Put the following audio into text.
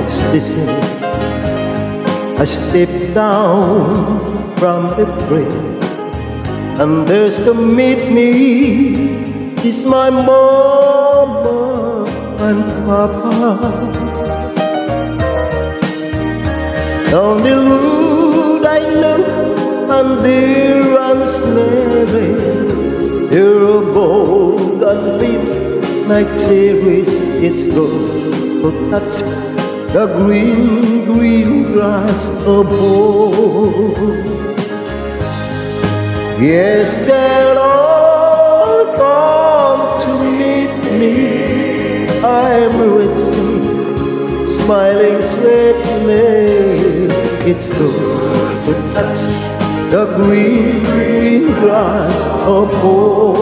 always the same. I step down from the train, and there's to meet me is my mama and papa. Down the road I look, and there runs Mary. There are golden lips like cherries, it's good to touch the green, green grass above. Yes, they'll all come to meet me. I'm rich, smiling sweetly. It's good to touch the green, green grass above.